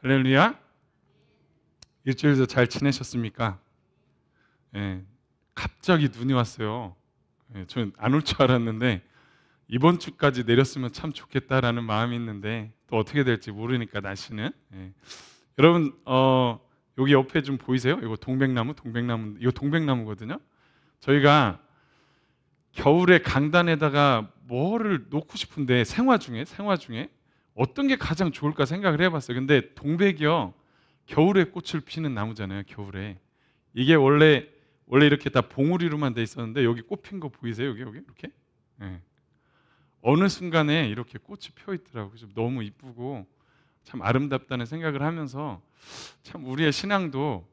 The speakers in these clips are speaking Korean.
할렐루야. 일주일도 잘 지내셨습니까? 예, 갑자기 눈이 왔어요. 예, 저는 안 올 줄 알았는데 이번 주까지 내렸으면 참 좋겠다라는 마음이 있는데 또 어떻게 될지 모르니까 날씨는. 예. 여러분 여기 옆에 좀 보이세요? 이거 동백나무, 이거 동백나무거든요. 저희가 겨울에 강단에다가 뭐를 놓고 싶은데 생화 중에 어떤 게 가장 좋을까 생각을 해봤어요. 근데 동백이요, 겨울에 꽃을 피는 나무잖아요. 겨울에 이게 원래 이렇게 다 봉우리로만 돼 있었는데 여기 꽃 핀 거 보이세요? 여기 이렇게. 네. 어느 순간에 이렇게 꽃이 펴 있더라고요. 그래서 너무 이쁘고 참 아름답다는 생각을 하면서 참 우리의 신앙도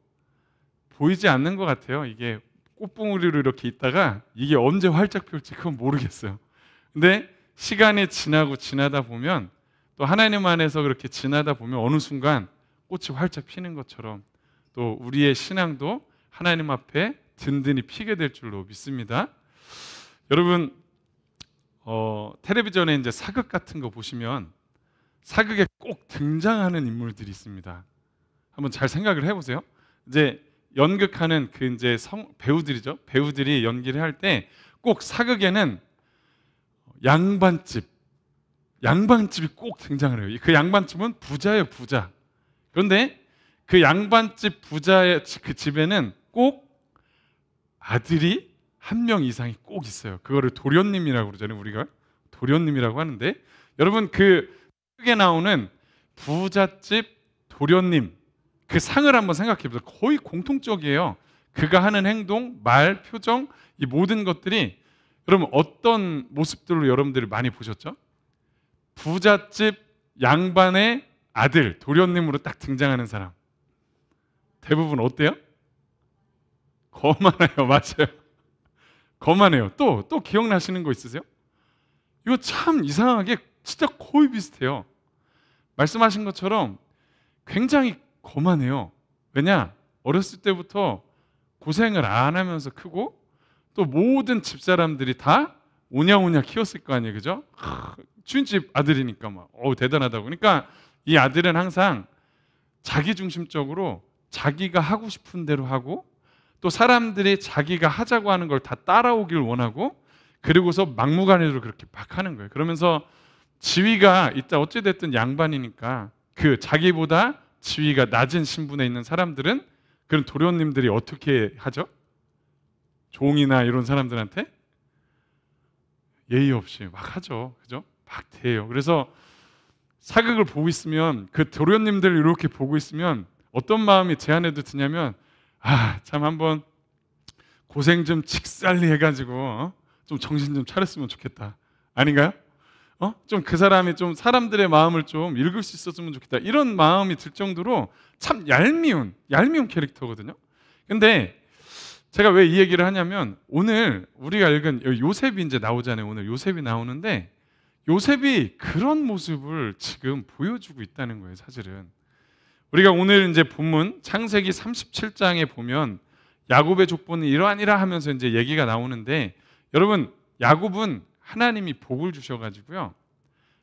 보이지 않는 것 같아요. 이게 꽃봉우리로 이렇게 있다가 이게 언제 활짝 펼지 그건 모르겠어요. 근데 시간이 지나다 보면 또 하나님 안에서 그렇게 지나다 보면 어느 순간 꽃이 활짝 피는 것처럼 또 우리의 신앙도 하나님 앞에 든든히 피게 될 줄로 믿습니다. 여러분 텔레비전에 이제 사극 같은 거 보시면 사극에 꼭 등장하는 인물들이 있습니다. 한번 잘 생각을 해보세요. 이제 연극하는 그 이제 배우들이죠. 배우들이 연기를 할 때 꼭 사극에는 양반집이 꼭 등장을 해요. 그 양반집은 부자예요, 부자. 그런데 그 양반집 부자의 그 집에는 꼭 아들이 한 명 이상이 꼭 있어요. 그거를 도련님이라고 그러잖아요. 우리가 도련님이라고 하는데, 여러분 그 크게 나오는 부잣집 도련님 그 상을 한번 생각해 보세요. 거의 공통적이에요. 그가 하는 행동, 말, 표정, 이 모든 것들이 여러분 어떤 모습들로 여러분들이 많이 보셨죠? 부잣집 양반의 아들 도련님으로 딱 등장하는 사람 대부분 어때요? 거만해요. 맞아요. 거만해요. 또 기억나시는 거 있으세요? 이거 참 이상하게 진짜 거의 비슷해요. 말씀하신 것처럼 굉장히 거만해요. 왜냐? 어렸을 때부터 고생을 안 하면서 크고 또 모든 집사람들이 다 오냐오냐 키웠을 거 아니에요. 그죠? 주인집 아들이니까 막 대단하다고. 그러니까 이 아들은 항상 자기중심적으로 자기가 하고 싶은 대로 하고 또 사람들이 자기가 하자고 하는 걸 다 따라오길 원하고 그리고서 막무가내로 그렇게 막 하는 거예요. 그러면서 지위가 있다 어찌됐든 양반이니까 그 자기보다 지위가 낮은 신분에 있는 사람들은 그런 도련님들이 어떻게 하죠? 종이나 이런 사람들한테 예의 없이 막 하죠. 그죠? 막 대해요. 그래서 사극을 보고 있으면 그 도련님들을 이렇게 보고 있으면 어떤 마음이 제 안에도 드냐면 참 한번 고생 좀 직살리 해가지고 좀 정신 좀 차렸으면 좋겠다. 아닌가요? 좀 그 사람이 좀 사람들의 마음을 좀 읽을 수 있었으면 좋겠다. 이런 마음이 들 정도로 참 얄미운 캐릭터거든요. 근데 제가 왜 이 얘기를 하냐면 오늘 우리가 읽은 요셉이 이제 나오잖아요. 오늘 요셉이 나오는데 요셉이 그런 모습을 지금 보여주고 있다는 거예요. 사실은 우리가 오늘 이제 본문 창세기 37장에 보면 야곱의 족보는 이러하니라 하면서 이제 얘기가 나오는데 여러분 야곱은 하나님이 복을 주셔가지고요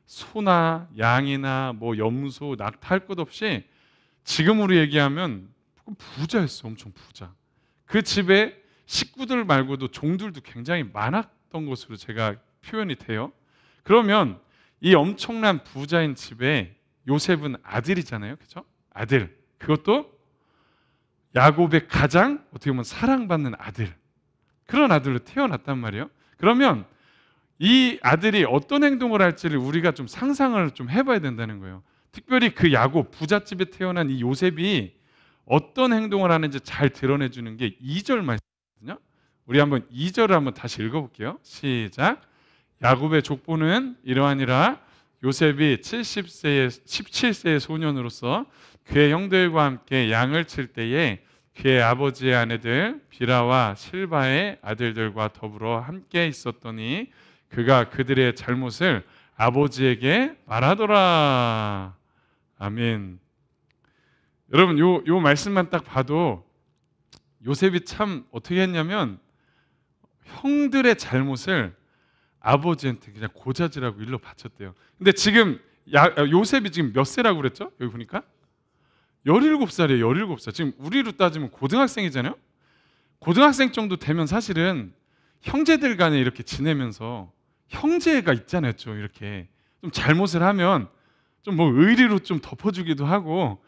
소나 양이나 뭐 염소, 낙타 할 것 없이 지금으로 얘기하면 부자였어. 엄청 부자. 그 집에 식구들 말고도 종들도 굉장히 많았던 것으로 제가 표현이 돼요. 그러면 이 엄청난 부자인 집에 요셉은 아들이잖아요. 그죠? 아들. 그것도 야곱의 가장 어떻게 보면 사랑받는 아들. 그런 아들로 태어났단 말이에요. 그러면 이 아들이 어떤 행동을 할지를 우리가 좀 상상을 좀 해봐야 된다는 거예요. 특별히 그 야곱 부잣집에 태어난 이 요셉이 어떤 행동을 하는지 잘 드러내주는 게 2절 말씀이거든요. 우리 한번 2절을 한번 다시 읽어볼게요. 시작. 야곱의 족보는 이러하니라 요셉이 17세의 소년으로서 그의 형들과 함께 양을 칠 때에 그의 아버지의 아내들 비라와 실바의 아들들과 더불어 함께 있었더니 그가 그들의 잘못을 아버지에게 말하더라. 아멘. 여러분 요 말씀만 딱 봐도 요셉이 참 어떻게 했냐면 형들의 잘못을 아버지한테 그냥 고자질하고 일러 바쳤대요. 근데 지금 요셉이 지금 몇 세라고 그랬죠? 여기 보니까 17살이에요. 17살. 지금 우리로 따지면 고등학생이잖아요. 고등학생 정도 되면 사실은 형제들 간에 이렇게 지내면서 형제가 있잖아요. 좀 이렇게 좀 잘못을 하면 좀 뭐 의리로 좀 덮어주기도 하고,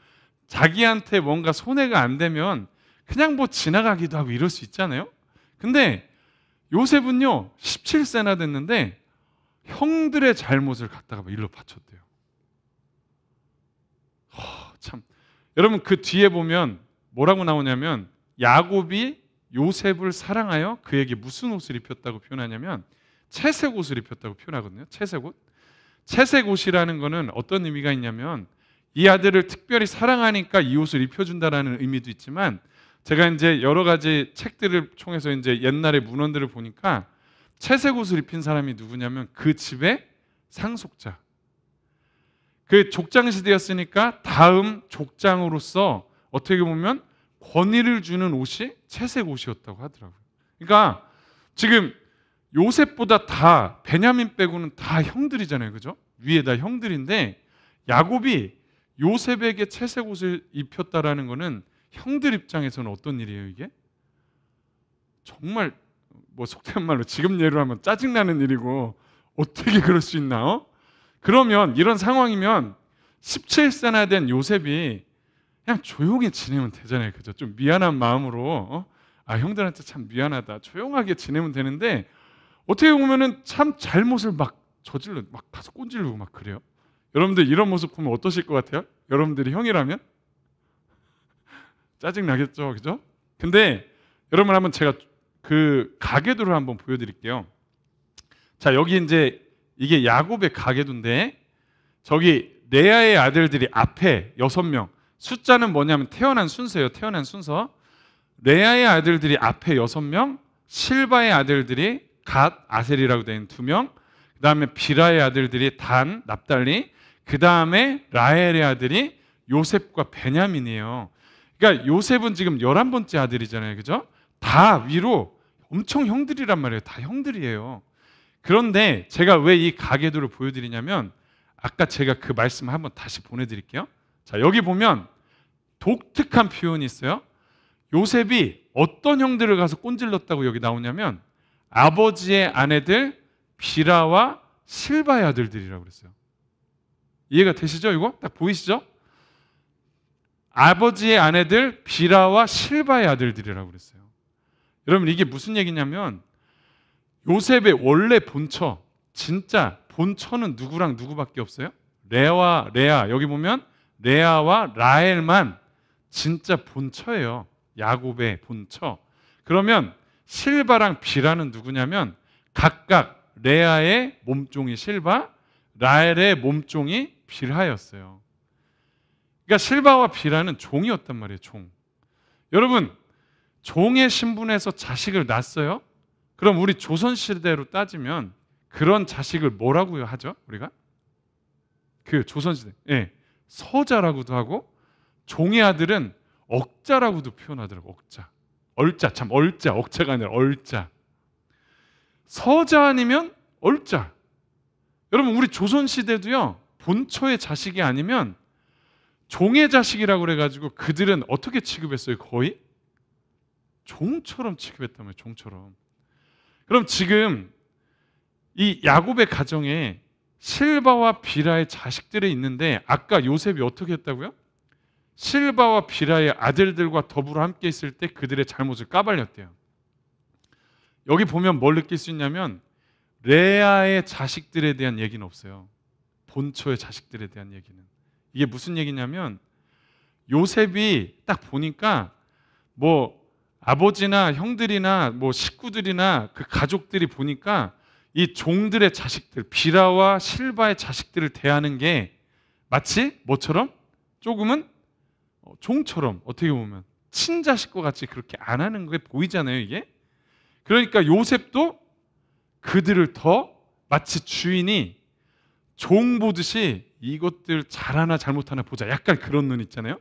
자기한테 뭔가 손해가 안 되면 그냥 뭐 지나가기도 하고 이럴 수 있잖아요. 근데 요셉은요 17세나 됐는데 형들의 잘못을 갖다가 일로 바쳤대요. 참, 여러분 그 뒤에 보면 뭐라고 나오냐면, 야곱이 요셉을 사랑하여 그에게 무슨 옷을 입혔다고 표현하냐면 채색 옷을 입혔다고 표현하거든요. 채색 옷. 채색 옷이라는 거는 어떤 의미가 있냐면, 이 아들을 특별히 사랑하니까 이 옷을 입혀준다라는 의미도 있지만, 제가 이제 여러 가지 책들을 통해서 이제 옛날의 문헌들을 보니까 채색 옷을 입힌 사람이 누구냐면 그 집의 상속자, 그 족장 시대였으니까 다음 족장으로서 어떻게 보면 권위를 주는 옷이 채색 옷이었다고 하더라고요. 그러니까 지금 요셉보다 다, 베냐민 빼고는 다 형들이잖아요, 그죠? 위에 다 형들인데 야곱이 요셉에게 채색 옷을 입혔다라는 거는 형들 입장에서는 어떤 일이에요, 이게? 정말 뭐 속된 말로 지금 예로 하면 짜증나는 일이고, 어떻게 그럴 수 있나? 그러면 이런 상황이면 17세나 된 요셉이 그냥 조용히 지내면 되잖아요, 그죠? 좀 미안한 마음으로 형들한테 참 미안하다, 조용하게 지내면 되는데, 어떻게 보면은 참 잘못을 막 저질러, 막 가서 꼰질르고 막 그래요. 여러분들 이런 모습 보면 어떠실 것 같아요? 여러분들이 형이라면 짜증 나겠죠, 그죠? 근데 여러분, 한번 제가 그 가계도를 한번 보여드릴게요. 자, 여기 이제 이게 야곱의 가계도인데, 저기 레아의 아들들이 앞에 6명, 숫자는 뭐냐면 태어난 순서예요. 태어난 순서. 레아의 아들들이 앞에 6명, 실바의 아들들이 갓, 아셀이라고 되는 2명, 그 다음에 비라의 아들들이 단, 납달리, 그 다음에 라헬의 아들이 요셉과 베냐민이에요. 그러니까 요셉은 지금 11번째 아들이잖아요, 그죠? 다 위로 엄청 형들이란 말이에요. 다 형들이에요. 그런데 제가 왜 이 가계도를 보여드리냐면, 아까 제가 그 말씀을 한번 다시 보내드릴게요. 자, 여기 보면 독특한 표현이 있어요. 요셉이 어떤 형들을 가서 꼰질렀다고 여기 나오냐면, 아버지의 아내들 비라와 실바의 아들들이라고 그랬어요. 이해가 되시죠? 이거 딱 보이시죠? 아버지의 아내들 비라와 실바의 아들들이라고 그랬어요. 여러분, 이게 무슨 얘기냐면, 요셉의 원래 본처, 진짜 본처는 누구랑 누구밖에 없어요? 레아, 여기 보면 레아와 라헬만 진짜 본처예요. 야곱의 본처. 그러면 실바랑 비라는 누구냐면 각각 레아의 몸종이 실바, 라헬의 몸종이 빌하였어요. 그러니까 실바와 비라는 종이었단 말이에요. 종. 여러분, 종의 신분에서 자식을 낳았어요? 그럼 우리 조선시대로 따지면 그런 자식을 뭐라고 하죠? 우리가? 그 조선시대, 서자라고도 하고, 종의 아들은 억자라고도 표현하더라고. 억자, 얼자, 참 얼자, 억자가 아니라 얼자. 서자 아니면 얼자. 여러분, 우리 조선시대도요, 본처의 자식이 아니면 종의 자식이라고 그래가지고 그들은 어떻게 취급했어요? 거의 종처럼 취급했다며. 종처럼. 그럼 지금 이 야곱의 가정에 실바와 비라의 자식들이 있는데, 아까 요셉이 어떻게 했다고요? 실바와 비라의 아들들과 더불어 함께 있을 때 그들의 잘못을 까발렸대요. 여기 보면 뭘 느낄 수 있냐면, 레아의 자식들에 대한 얘기는 없어요. 본처의 자식들에 대한 얘기는. 이게 무슨 얘기냐면, 요셉이 딱 보니까 뭐 아버지나 형들이나 뭐 식구들이나 그 가족들이 보니까 이 종들의 자식들, 비라와 실바의 자식들을 대하는 게 마치 뭐처럼? 조금은 종처럼, 어떻게 보면 친자식과 같이 그렇게 안 하는 게 보이잖아요, 이게. 그러니까 요셉도 그들을 더 마치 주인이 종 보듯이 이것들 잘하나 잘못하나 보자, 약간 그런 눈 있잖아요.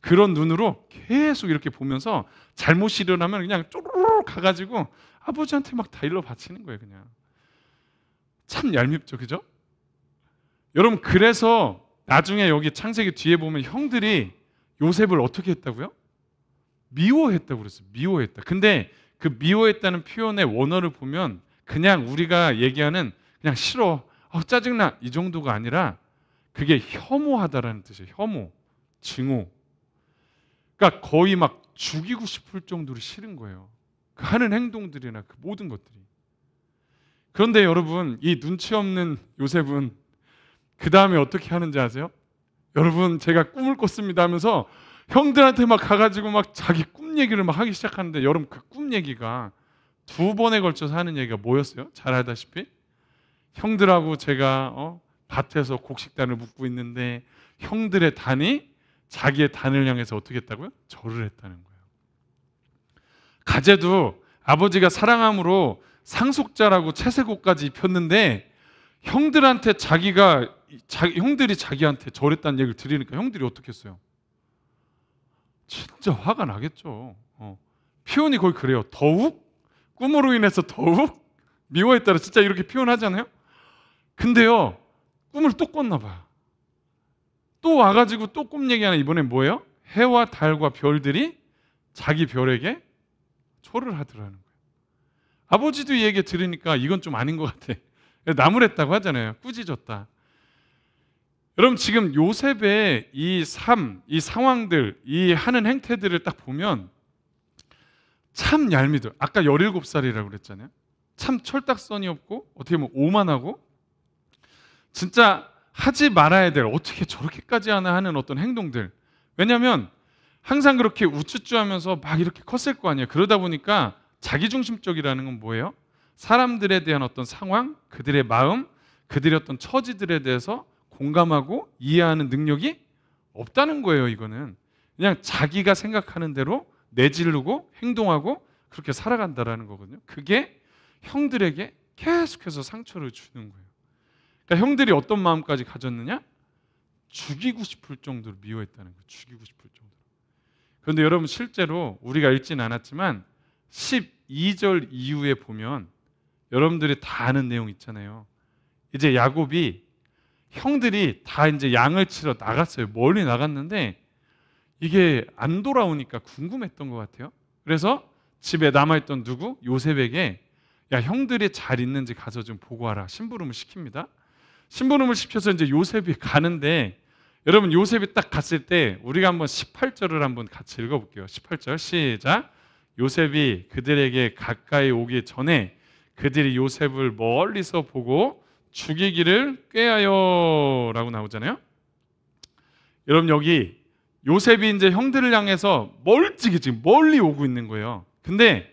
그런 눈으로 계속 이렇게 보면서 잘못이 일어나면 그냥 쪼르르 가가지고 아버지한테 막 다 일러 바치는 거예요, 그냥. 참 얄밉죠, 그죠? 여러분, 그래서 나중에 여기 창세기 뒤에 보면 형들이 요셉을 어떻게 했다고요? 미워했다고 그랬어요. 미워했다. 근데 그 미워했다는 표현의 원어를 보면 그냥 우리가 얘기하는 그냥 싫어, 짜증나 이 정도가 아니라 그게 혐오하다라는 뜻이에요. 혐오, 증오. 그러니까 거의 막 죽이고 싶을 정도로 싫은 거예요. 그 하는 행동들이나 그 모든 것들이. 그런데 여러분, 이 눈치 없는 요셉은 그 다음에 어떻게 하는지 아세요? 여러분, 제가 꿈을 꿨습니다 하면서 형들한테 막 가가지고 막 자기 꿈 얘기를 막 하기 시작하는데, 여러분 그 꿈 얘기가 2번에 걸쳐서 하는 얘기가 뭐였어요? 잘 알다시피 형들하고 제가 밭에서 곡식단을 묶고 있는데 형들의 단이 자기의 단을 향해서 어떻게 했다고요? 절을 했다는 거예요. 가재도 아버지가 사랑함으로 상속자라고 채색옷까지 입혔는데 형들한테 형들이 자기한테 절했다는 얘기를 들으니까 형들이 어떻게 했어요? 진짜 화가 나겠죠. 표현이 거의 그래요. 더욱 꿈으로 인해서 더욱 미워했다라 진짜 이렇게 표현하잖아요. 근데요, 꿈을 또 꿨나 봐요. 또 와가지고 또 꿈 얘기하는, 이번엔 뭐예요? 해와 달과 별들이 자기 별에게 절을 하더라는 거예요. 아버지도 이 얘기 들으니까 이건 좀 아닌 것 같아. 나무랬다고 하잖아요. 꾸짖었다. 여러분, 지금 요셉의 이 상황들, 이 하는 행태들을 딱 보면 참 얄미워. 아까 17살이라고 그랬잖아요. 참 철딱선이 없고 어떻게 보면 오만하고 진짜 하지 말아야 될, 어떻게 저렇게까지 하나 하는 어떤 행동들. 왜냐하면 항상 그렇게 우쭈쭈하면서 막 이렇게 컸을 거 아니에요. 그러다 보니까 자기중심적이라는 건 뭐예요? 사람들에 대한 어떤 상황, 그들의 마음, 그들의 어떤 처지들에 대해서 공감하고 이해하는 능력이 없다는 거예요. 이거는 그냥 자기가 생각하는 대로 내지르고 행동하고 그렇게 살아간다라는 거거든요. 그게 형들에게 계속해서 상처를 주는 거예요. 그러니까 형들이 어떤 마음까지 가졌느냐? 죽이고 싶을 정도로 미워했다는 거예요. 죽이고 싶을 정도로. 그런데 여러분, 실제로 우리가 읽지는 않았지만 12절 이후에 보면 여러분들이 다 아는 내용 있잖아요. 이제 야곱이 형들이 다 이제 양을 치러 나갔어요. 멀리 나갔는데 이게 안 돌아오니까 궁금했던 것 같아요. 그래서 집에 남아있던 누구? 요셉에게, 야, 형들이 잘 있는지 가서 좀 보고 와라. 심부름을 시킵니다. 심부름을 시켜서 이제 요셉이 가는데, 여러분 요셉이 딱 갔을 때 우리가 한번 18절을 한번 같이 읽어볼게요. 18절 시작. 요셉이 그들에게 가까이 오기 전에 그들이 요셉을 멀리서 보고 죽이기를 꾀하여 라고 나오잖아요. 여러분, 여기 요셉이 이제 형들을 향해서 멀찍이 지금 멀리 오고 있는 거예요. 근데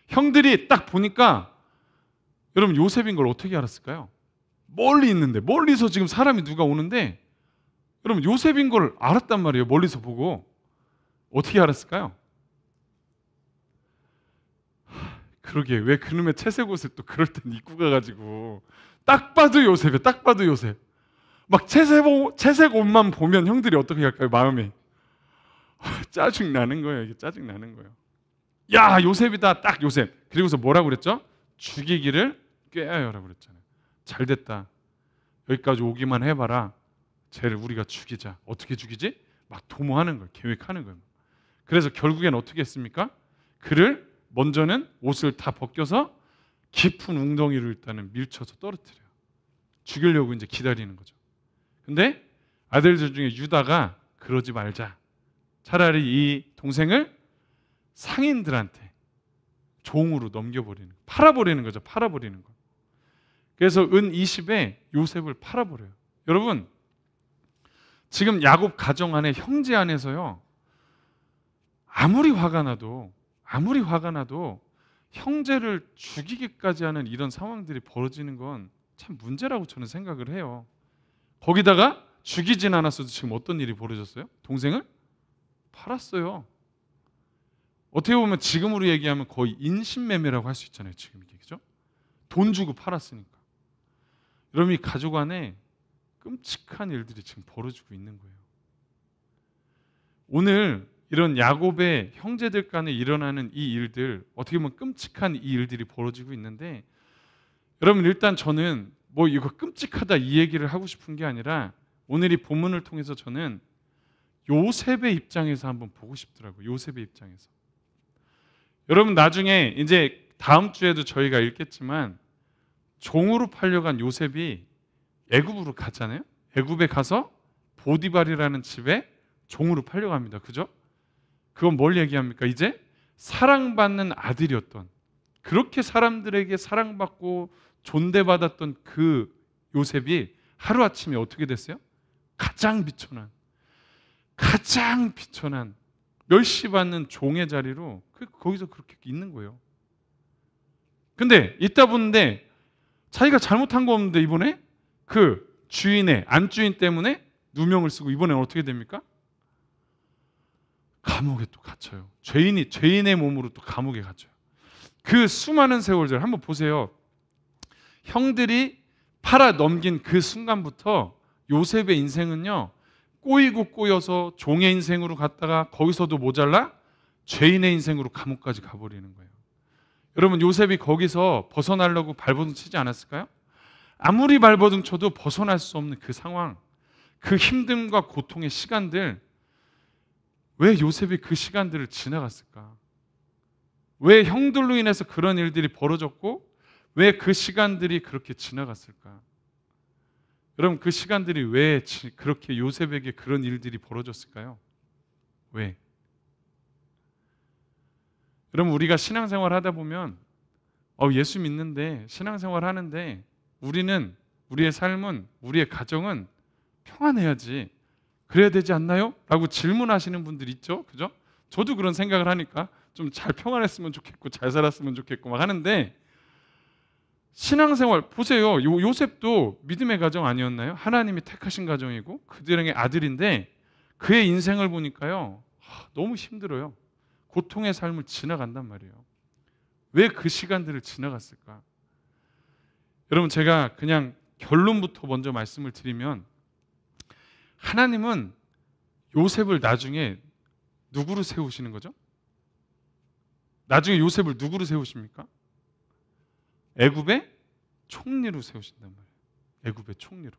형들이 딱 보니까 여러분, 요셉인 걸 어떻게 알았을까요? 멀리 있는데, 멀리서 지금 사람이 누가 오는데 여러분, 요셉인 걸 알았단 말이에요. 멀리서 보고. 어떻게 알았을까요? 그러게, 왜 그놈의 채색 옷을 또 그럴 땐 입고 가가지고. 딱 봐도 요셉이에요. 딱 봐도 요셉. 막 채색 옷만 보면 형들이 어떻게 할까요? 마음이 짜증 나는 거예요. 이게 짜증 나는 거예요. 야, 요셉이다. 딱 요셉. 그리고서 뭐라고 그랬죠? 죽이기를 꾀하여라고 그랬잖아요. 잘 됐다. 여기까지 오기만 해봐라. 쟤를 우리가 죽이자. 어떻게 죽이지? 막 도모하는 거예요. 계획하는 거예요. 그래서 결국엔 어떻게 했습니까? 그를 먼저는 옷을 다 벗겨서 깊은 웅덩이를 일단은 밀쳐서 떨어뜨려요. 죽이려고 이제 기다리는 거죠. 근데 아들들 중에 유다가 그러지 말자. 차라리 이 동생을 상인들한테 종으로 넘겨버리는, 팔아버리는 거죠. 팔아버리는 거. 그래서 은 20에 요셉을 팔아버려요. 여러분, 지금 야곱 가정 안에, 형제 안에서요, 아무리 화가 나도 형제를 죽이기까지 하는 이런 상황들이 벌어지는 건 참 문제라고 저는 생각을 해요. 거기다가 죽이진 않았어도 지금 어떤 일이 벌어졌어요? 동생을 팔았어요. 어떻게 보면 지금으로 얘기하면 거의 인신매매라고 할 수 있잖아요. 지금 이게, 그죠? 돈 주고 팔았으니까. 여러분, 이 가족 안에 끔찍한 일들이 지금 벌어지고 있는 거예요. 오늘 이런 야곱의 형제들 간에 일어나는 이 일들, 어떻게 보면 끔찍한 이 일들이 벌어지고 있는데, 여러분, 일단 저는 뭐 이거 끔찍하다 이 얘기를 하고 싶은 게 아니라 오늘 이 본문을 통해서 저는 요셉의 입장에서 한번 보고 싶더라고요. 요셉의 입장에서. 여러분 나중에 이제 다음 주에도 저희가 읽겠지만 종으로 팔려간 요셉이 애굽으로 갔잖아요. 애굽에 가서 보디발이라는 집에 종으로 팔려갑니다. 그죠? 그건 뭘 얘기합니까? 이제 사랑받는 아들이었던, 그렇게 사람들에게 사랑받고 존대받았던 그 요셉이 하루아침에 어떻게 됐어요? 가장 비천한 멸시받는 종의 자리로 거기서 그렇게 있는 거예요. 근데 있다 보는데 자기가 잘못한 거 없는데 이번에 그 주인의 안주인 때문에 누명을 쓰고 이번에는 어떻게 됩니까? 감옥에 또 갇혀요. 죄인의 몸으로 또 감옥에 갇혀요. 그 수많은 세월들 한번 보세요. 형들이 팔아 넘긴 그 순간부터 요셉의 인생은요, 꼬이고 꼬여서 종의 인생으로 갔다가 거기서도 모자라 죄인의 인생으로 감옥까지 가버리는 거예요. 여러분 요셉이 거기서 벗어나려고 발버둥 치지 않았을까요? 아무리 발버둥 쳐도 벗어날 수 없는 그 상황, 그 힘듦과 고통의 시간들, 왜 요셉이 그 시간들을 지나갔을까? 왜 형들로 인해서 그런 일들이 벌어졌고 왜 그 시간들이 그렇게 지나갔을까? 여러분 그 시간들이 왜 그렇게 요셉에게 그런 일들이 벌어졌을까요? 왜? 여러분 우리가 신앙생활 하다 보면 예수 믿는데 신앙생활 하는데 우리의 삶은, 우리의 가정은 평안해야지, 그래야 되지 않나요? 라고 질문하시는 분들 있죠. 그죠? 저도 그런 생각을 하니까 좀 잘 평안했으면 좋겠고 잘 살았으면 좋겠고 막 하는데, 신앙생활 보세요. 요셉도 믿음의 가정 아니었나요? 하나님이 택하신 가정이고 그들에게 아들인데 그의 인생을 보니까요, 너무 힘들어요. 고통의 삶을 지나간단 말이에요. 왜 그 시간들을 지나갔을까? 여러분 제가 그냥 결론부터 먼저 말씀을 드리면, 하나님은 요셉을 나중에 누구로 세우시는 거죠? 나중에 요셉을 누구로 세우십니까? 애굽의 총리로 세우신단 말이에요. 애굽의 총리로.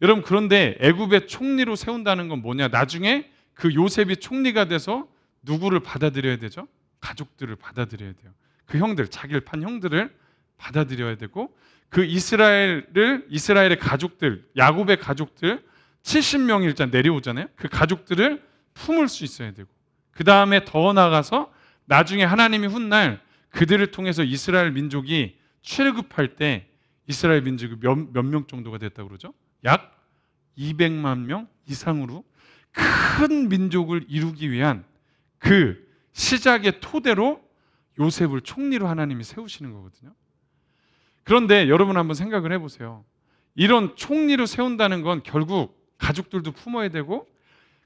여러분 그런데 애굽의 총리로 세운다는 건 뭐냐? 나중에 그 요셉이 총리가 돼서 누구를 받아들여야 되죠? 가족들을 받아들여야 돼요. 그 형들, 자기를 판 형들을 받아들여야 되고, 그 이스라엘의 가족들, 야곱의 가족들 70명이 일단 내려오잖아요. 그 가족들을 품을 수 있어야 되고, 그 다음에 더 나아가서 나중에 하나님이 훗날 그들을 통해서 이스라엘 민족이 출애굽할 때 이스라엘 민족이 몇 명 정도가 됐다고 그러죠? 약 200만 명 이상으로 큰 민족을 이루기 위한 그 시작의 토대로 요셉을 총리로 하나님이 세우시는 거거든요. 그런데 여러분 한번 생각을 해보세요. 이런 총리로 세운다는 건 결국 가족들도 품어야 되고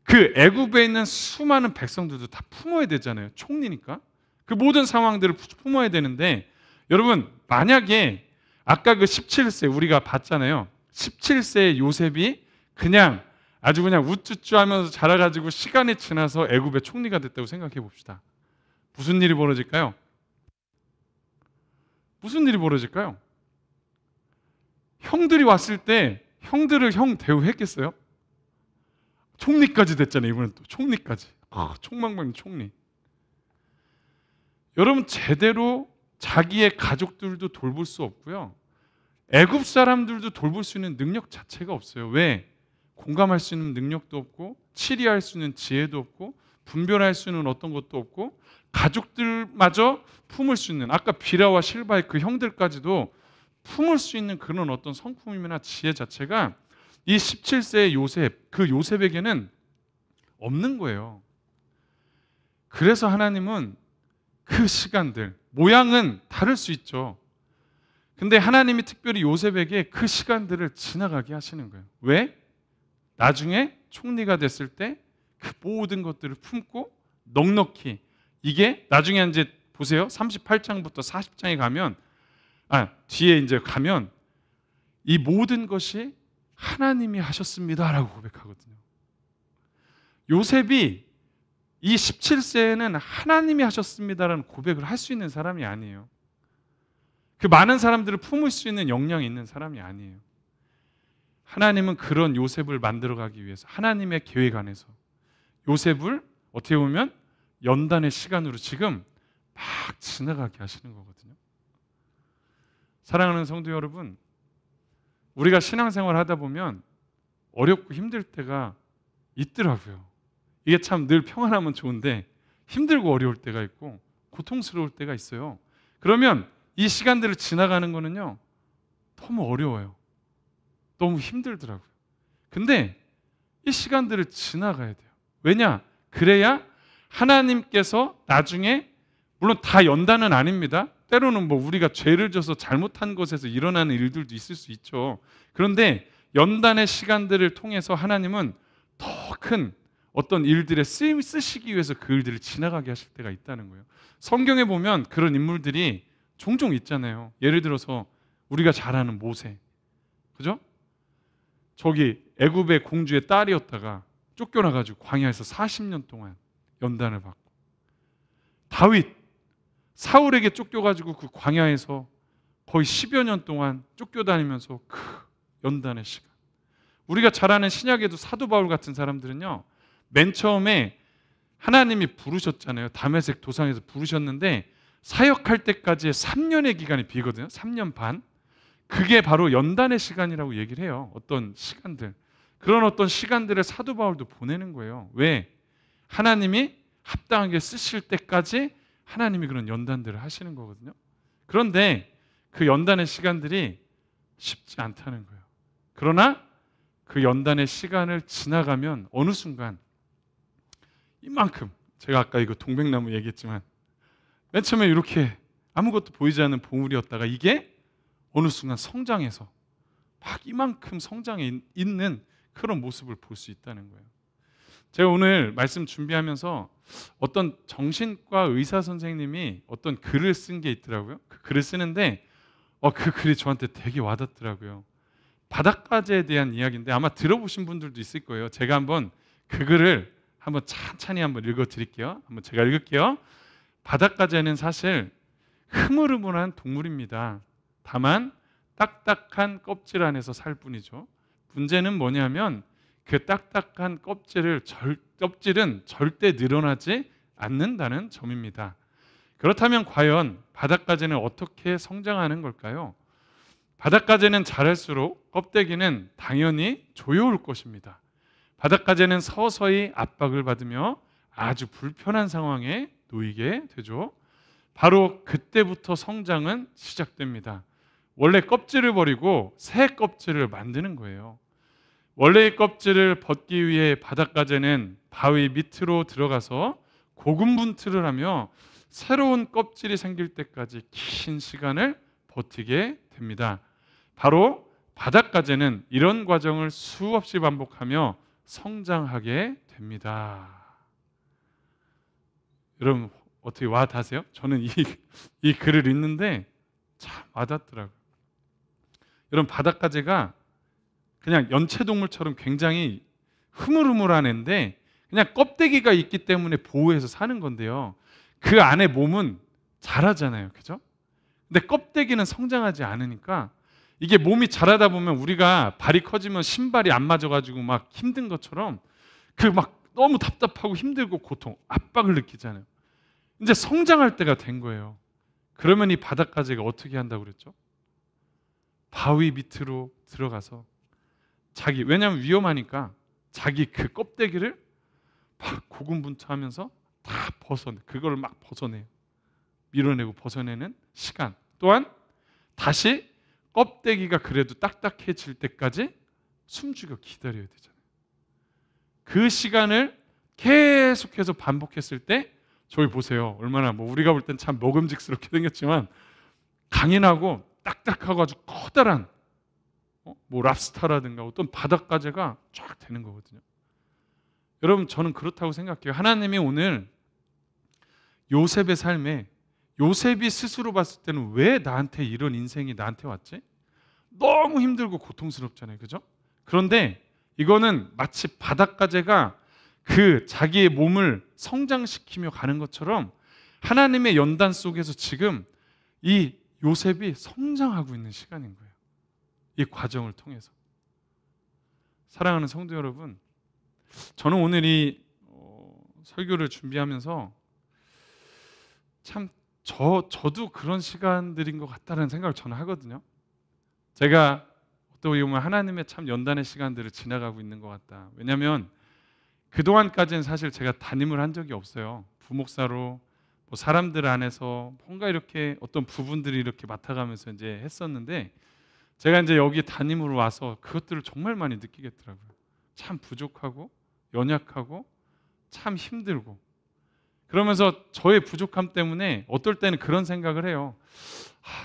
그 애굽에 있는 수많은 백성들도 다 품어야 되잖아요. 총리니까. 그 모든 상황들을 품어야 되는데, 여러분 만약에 아까 그 17세 우리가 봤잖아요. 17세의 요셉이 아주 그냥 우쭈쭈 하면서 자라가지고 시간이 지나서 애굽의 총리가 됐다고 생각해 봅시다. 무슨 일이 벌어질까요? 무슨 일이 벌어질까요? 형들이 왔을 때 형들을 형 대우했겠어요? 총리까지 됐잖아요. 이번엔 또 총리까지. 총망망 총리. 여러분 제대로 자기의 가족들도 돌볼 수 없고요. 애굽 사람들도 돌볼 수 있는 능력 자체가 없어요. 왜? 공감할 수 있는 능력도 없고 치리할 수 있는 지혜도 없고 분별할 수 있는 어떤 것도 없고 가족들마저 품을 수 있는, 아까 비라와 실바의 그 형들까지도 품을 수 있는 그런 어떤 성품이나 지혜 자체가 이 17세의 요셉, 그 요셉에게는 없는 거예요. 그래서 하나님은 그 시간들, 모양은 다를 수 있죠. 근데 하나님이 특별히 요셉에게 그 시간들을 지나가게 하시는 거예요. 왜? 나중에 총리가 됐을 때 그 모든 것들을 품고 넉넉히, 이게 나중에 이제 보세요. 38장부터 40장에 가면, 뒤에 이제 가면 이 모든 것이 하나님이 하셨습니다라고 고백하거든요. 요셉이 이 17세에는 하나님이 하셨습니다라는 고백을 할 수 있는 사람이 아니에요. 그 많은 사람들을 품을 수 있는 역량이 있는 사람이 아니에요. 하나님은 그런 요셉을 만들어가기 위해서 하나님의 계획 안에서 요셉을 어떻게 보면 연단의 시간으로 지금 막 지나가게 하시는 거거든요. 사랑하는 성도 여러분, 우리가 신앙생활 하다 보면 어렵고 힘들 때가 있더라고요. 이게 참 늘 평안하면 좋은데 힘들고 어려울 때가 있고 고통스러울 때가 있어요. 그러면 이 시간들을 지나가는 거는요, 너무 어려워요. 너무 힘들더라고요. 근데 이 시간들을 지나가야 돼요. 왜냐? 그래야 하나님께서 나중에, 물론 다 연단은 아닙니다. 때로는 뭐 우리가 죄를 져서 잘못한 것에서 일어나는 일들도 있을 수 있죠. 그런데 연단의 시간들을 통해서 하나님은 더 큰 어떤 일들에 쓰시기 위해서 그 일들을 지나가게 하실 때가 있다는 거예요. 성경에 보면 그런 인물들이 종종 있잖아요. 예를 들어서 우리가 잘 아는 모세, 그죠? 저기 애굽의 공주의 딸이었다가 쫓겨나가지고 광야에서 40년 동안 연단을 받고, 다윗, 사울에게 쫓겨가지고 그 광야에서 거의 10여 년 동안 쫓겨다니면서 그 연단의 시간. 우리가 잘 아는 신약에도 사도 바울 같은 사람들은요, 맨 처음에 하나님이 부르셨잖아요. 다메섹 도상에서 부르셨는데 사역할 때까지의 3년의 기간이 비거든요. 3년 반. 그게 바로 연단의 시간이라고 얘기를 해요. 어떤 시간들, 그런 어떤 시간들을 사도 바울도 보내는 거예요. 왜? 하나님이 합당하게 쓰실 때까지 하나님이 그런 연단들을 하시는 거거든요. 그런데 그 연단의 시간들이 쉽지 않다는 거예요. 그러나 그 연단의 시간을 지나가면 어느 순간 이만큼, 제가 아까 이거 동백나무 얘기했지만 맨 처음에 이렇게 아무것도 보이지 않는 봉우리였다가 이게 어느 순간 성장해서 막 이만큼 성장해 있는 그런 모습을 볼 수 있다는 거예요. 제가 오늘 말씀 준비하면서 어떤 정신과 의사 선생님이 어떤 글을 쓴 게 있더라고요. 그 글을 쓰는데 그 글이 저한테 되게 와닿더라고요. 바닷가재에 대한 이야기인데 아마 들어보신 분들도 있을 거예요. 제가 한번 그 글을 한번 찬찬히 한번 읽어드릴게요. 한번 제가 읽을게요. 바닷가재는 사실 흐물흐물한 동물입니다. 다만 딱딱한 껍질 안에서 살 뿐이죠. 문제는 뭐냐면 그 딱딱한 껍질은 절대 늘어나지 않는다는 점입니다. 그렇다면 과연 바닷가재는 어떻게 성장하는 걸까요? 바닷가재는 자랄수록 껍데기는 당연히 조여올 것입니다. 바닷가재는 서서히 압박을 받으며 아주 불편한 상황에 놓이게 되죠. 바로 그때부터 성장은 시작됩니다. 원래 껍질을 버리고 새 껍질을 만드는 거예요. 원래의 껍질을 벗기 위해 바닷가재는 바위 밑으로 들어가서 고군분투를 하며 새로운 껍질이 생길 때까지 긴 시간을 버티게 됩니다. 바로 바닷가재는 이런 과정을 수없이 반복하며 성장하게 됩니다. 여러분 어떻게 와 닿으세요? 저는 이 글을 읽는데 참 와닿더라고요. 여러분 바닷가재가 그냥 연체동물처럼 굉장히 흐물흐물한 애인데 그냥 껍데기가 있기 때문에 보호해서 사는 건데요. 그 안에 몸은 자라잖아요. 그죠? 근데 껍데기는 성장하지 않으니까 이게 몸이 자라다 보면 우리가 발이 커지면 신발이 안 맞아가지고 막 힘든 것처럼 그 막 너무 답답하고 힘들고 고통, 압박을 느끼잖아요. 이제 성장할 때가 된 거예요. 그러면 이 바닷가재가 어떻게 한다고 그랬죠? 바위 밑으로 들어가서 왜냐하면 위험하니까 자기 그 껍데기를 막 고군분투하면서 다 그걸 막 벗어내요. 밀어내고 벗어내는 시간. 또한 다시 껍데기가 그래도 딱딱해질 때까지 숨죽여 기다려야 되잖아요. 그 시간을 계속해서 반복했을 때 저희 보세요. 얼마나 우리가 볼 땐 참 먹음직스럽게 생겼지만 강인하고 딱딱하고 아주 커다란 랍스타라든가 어떤 바닷가재가 쫙 되는 거거든요. 여러분 저는 그렇다고 생각해요. 하나님이 오늘 요셉의 삶에 요셉이 스스로 봤을 때는 왜 나한테 이런 인생이 나한테 왔지? 너무 힘들고 고통스럽잖아요. 그죠? 그런데 이거는 마치 바닷가재가 그 자기의 몸을 성장시키며 가는 것처럼 하나님의 연단 속에서 지금 이 요셉이 성장하고 있는 시간인 거예요. 이 과정을 통해서. 사랑하는 성도 여러분, 저는 오늘 이 설교를 준비하면서 참 저도 그런 시간들인 것 같다는 생각을 저는 하거든요. 제가 어떻게 보면 하나님의 참 연단의 시간들을 지나가고 있는 것 같다. 왜냐하면 그동안까지는 사실 제가 담임을 한 적이 없어요. 부목사로 뭐 사람들 안에서 뭔가 이렇게 어떤 부분들이 이렇게 맡아가면서 이제 했었는데, 제가 이제 여기 담임으로 와서 그것들을 정말 많이 느끼겠더라고요. 참 부족하고 연약하고 참 힘들고, 그러면서 저의 부족함 때문에 어떨 때는 그런 생각을 해요.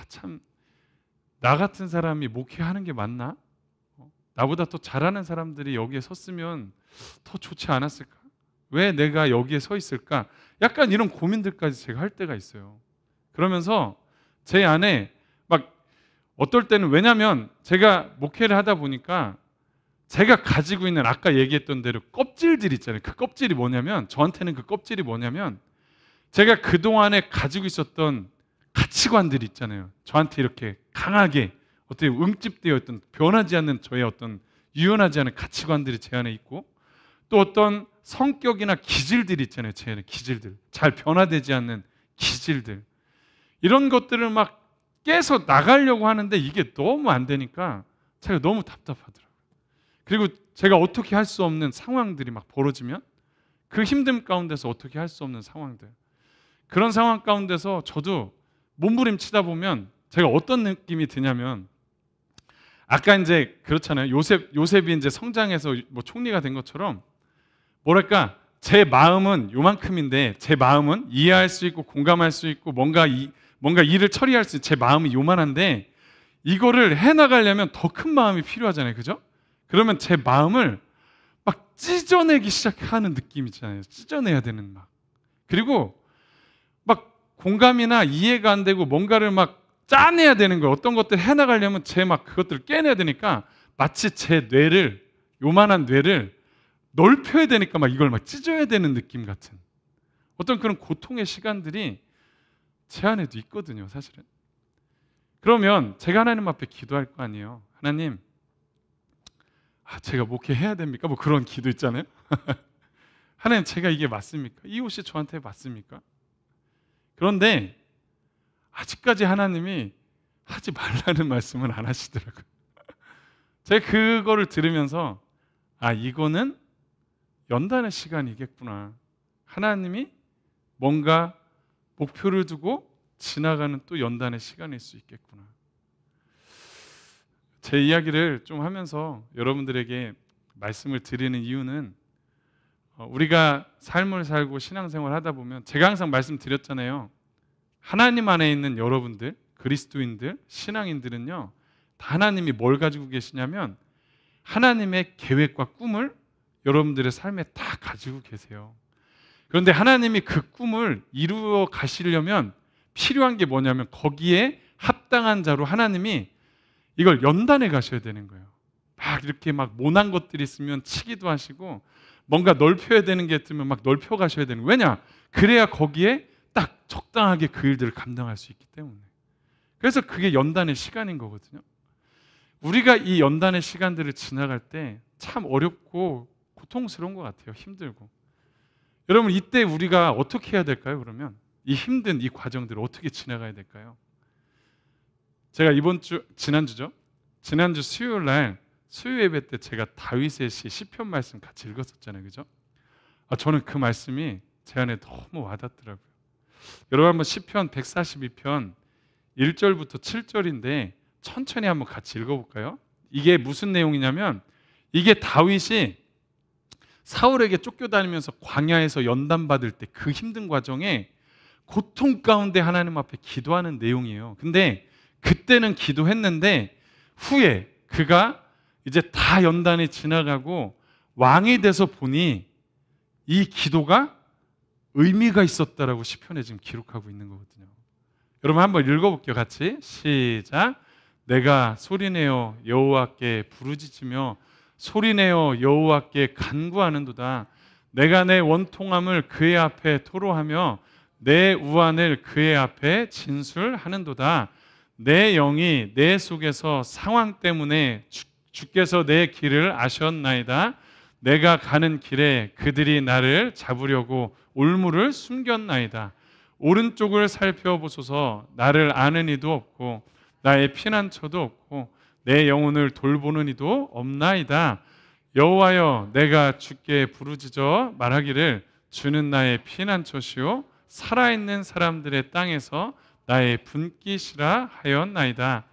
참 나 같은 사람이 목회하는 게 맞나? 나보다 더 잘하는 사람들이 여기에 섰으면 더 좋지 않았을까? 왜 내가 여기에 서 있을까? 약간 이런 고민들까지 제가 할 때가 있어요. 그러면서 제 안에 막 어떨 때는, 왜냐하면 제가 목회를 하다 보니까 제가 가지고 있는 아까 얘기했던 대로 껍질들 있잖아요. 그 껍질이 뭐냐면, 저한테는 그 껍질이 뭐냐면 제가 그동안에 가지고 있었던 가치관들이 있잖아요. 저한테 이렇게 강하게 어떻게 응집되어 있던, 변하지 않는 저의 어떤 유연하지 않은 가치관들이 제 안에 있고, 또 어떤 성격이나 기질들이 있잖아요. 제 안에 기질들, 잘 변화되지 않는 기질들, 이런 것들을 막 깨서 나가려고 하는데 이게 너무 안 되니까 제가 너무 답답하더라고요. 그리고 제가 어떻게 할 수 없는 상황들이 막 벌어지면, 그 힘듦 가운데서 어떻게 할 수 없는 상황들, 그런 상황 가운데서 저도 몸부림치다 보면 제가 어떤 느낌이 드냐면, 아까 이제 그렇잖아요. 요셉이 이제 성장해서 뭐 총리가 된 것처럼, 뭐랄까, 제 마음은 요만큼인데, 제 마음은 이해할 수 있고 공감할 수 있고 뭔가 일을 처리할 수 있는 제 마음이 요만한데, 이거를 해나가려면 더 큰 마음이 필요하잖아요. 그죠? 그러면 제 마음을 막 찢어내기 시작하는 느낌이잖아요. 찢어내야 되는 막. 그리고 막 공감이나 이해가 안 되고 뭔가를 막 짜내야 되는 거예요. 어떤 것들 해나가려면 제 막 그것들을 깨내야 되니까, 마치 제 뇌를, 요만한 뇌를 넓혀야 되니까 막 이걸 막 찢어야 되는 느낌 같은 어떤 그런 고통의 시간들이 제 안에도 있거든요, 사실은. 그러면 제가 하나님 앞에 기도할 거 아니에요. 하나님, 제가 목회해야 됩니까? 뭐 그런 기도 있잖아요. 하나님, 제가 이게 맞습니까? 이 옷이 저한테 맞습니까? 그런데 아직까지 하나님이 하지 말라는 말씀은 안 하시더라고요. 제가 그거를 들으면서 이거는 연단의 시간이겠구나. 하나님이 뭔가 목표를 두고 지나가는 또 연단의 시간일 수 있겠구나. 제 이야기를 좀 하면서 여러분들에게 말씀을 드리는 이유는, 우리가 삶을 살고 신앙생활 하다 보면, 제가 항상 말씀드렸잖아요. 하나님 안에 있는 여러분들, 그리스도인들, 신앙인들은요, 다 하나님이 뭘 가지고 계시냐면 하나님의 계획과 꿈을 여러분들의 삶에 다 가지고 계세요. 그런데 하나님이 그 꿈을 이루어 가시려면 필요한 게 뭐냐면, 거기에 합당한 자로 하나님이 이걸 연단해 가셔야 되는 거예요. 막 이렇게 막 모난 것들이 있으면 치기도 하시고, 뭔가 넓혀야 되는 게 있으면 막 넓혀 가셔야 되는 거예요. 왜냐? 그래야 거기에 딱 적당하게 그 일들을 감당할 수 있기 때문에. 그래서 그게 연단의 시간인 거거든요. 우리가 이 연단의 시간들을 지나갈 때 참 어렵고 고통스러운 것 같아요. 힘들고. 여러분, 이때 우리가 어떻게 해야 될까요? 그러면 이 힘든 이 과정들을 어떻게 지나가야 될까요? 제가 지난주 수요일 날 수요 예배 때 제가 다윗의 시편 말씀 같이 읽었었잖아요. 그죠? 저는 그 말씀이 제 안에 너무 와닿더라고요. 여러분, 한번 시편 142편 1절부터 7절인데 천천히 한번 같이 읽어볼까요? 이게 무슨 내용이냐면, 이게 다윗이 사울에게 쫓겨다니면서 광야에서 연단받을 때 그 힘든 과정에 고통 가운데 하나님 앞에 기도하는 내용이에요. 근데 그때는 기도했는데 후에 그가 이제 다 연단이 지나가고 왕이 돼서 보니 이 기도가 의미가 있었다라고 시편에 지금 기록하고 있는 거거든요. 여러분, 한번 읽어볼게요. 같이 시작. 내가 소리내어 여호와께 부르짖으며 소리내어 여호와께 간구하는도다. 내가 내 원통함을 그의 앞에 토로하며 내 우환을 그의 앞에 진술하는도다. 내 영이 내 속에서 상황 때문에 주께서 내 길을 아셨나이다. 내가 가는 길에 그들이 나를 잡으려고 올무를 숨겼나이다. 오른쪽을 살펴보소서. 나를 아는 이도 없고 나의 피난처도 없고 내 영혼을 돌보는 이도 없나이다. 여호와여, 내가 주께 부르짖어 말하기를 주는 나의 피난처시요 살아있는 사람들의 땅에서 나의 분깃이라 하였나이다.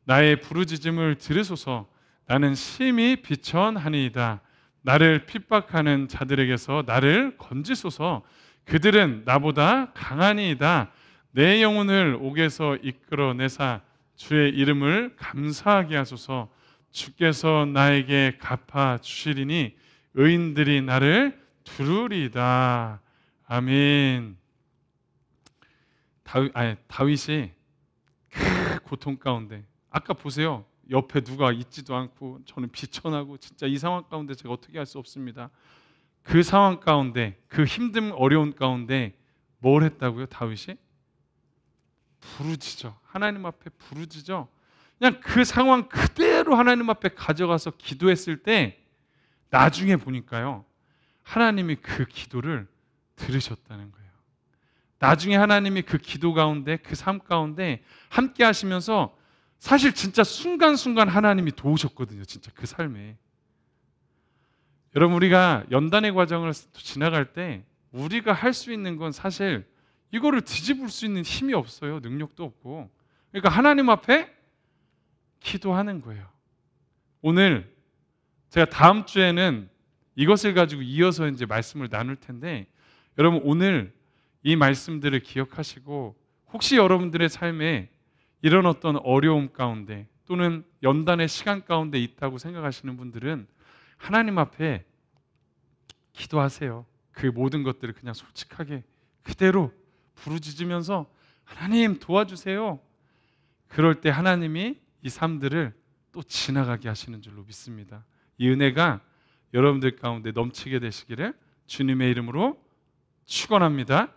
나의 부르짖음을 들으소서. 나는 심히 비천하니이다. 나를 핍박하는 자들에게서 나를 건지소서. 그들은 나보다 강하니이다. 내 영혼을 옥에서 이끌어내사 주의 이름을 감사하게 하소서. 주께서 나에게 갚아 주시리니 의인들이 나를 두루리이다. 아멘. 다윗이 그 고통 가운데, 아까 보세요. 옆에 누가 있지도 않고 저는 비천하고 진짜 이 상황 가운데 제가 어떻게 할 수 없습니다. 그 상황 가운데, 그 힘든 어려운 가운데 뭘 했다고요? 다윗이 부르짖어. 하나님 앞에 부르짖어. 그냥 그 상황 그대로 하나님 앞에 가져가서 기도했을 때 나중에 보니까요, 하나님이 그 기도를 들으셨다는 거예요. 나중에 하나님이 그 기도 가운데, 그 삶 가운데 함께 하시면서 사실 진짜 순간순간 하나님이 도우셨거든요. 진짜 그 삶에. 여러분, 우리가 연단의 과정을 지나갈 때 우리가 할 수 있는 건 사실 이거를 뒤집을 수 있는 힘이 없어요. 능력도 없고. 그러니까 하나님 앞에 기도하는 거예요. 오늘 제가 다음 주에는 이것을 가지고 이어서 이제 말씀을 나눌 텐데, 여러분 오늘 이 말씀들을 기억하시고 혹시 여러분들의 삶에 이런 어떤 어려움 가운데 또는 연단의 시간 가운데 있다고 생각하시는 분들은 하나님 앞에 기도하세요. 그 모든 것들을 그냥 솔직하게 그대로 부르짖으면서 하나님 도와주세요. 그럴 때 하나님이 이 삶들을 또 지나가게 하시는 줄로 믿습니다. 이 은혜가 여러분들 가운데 넘치게 되시기를 주님의 이름으로 축원합니다.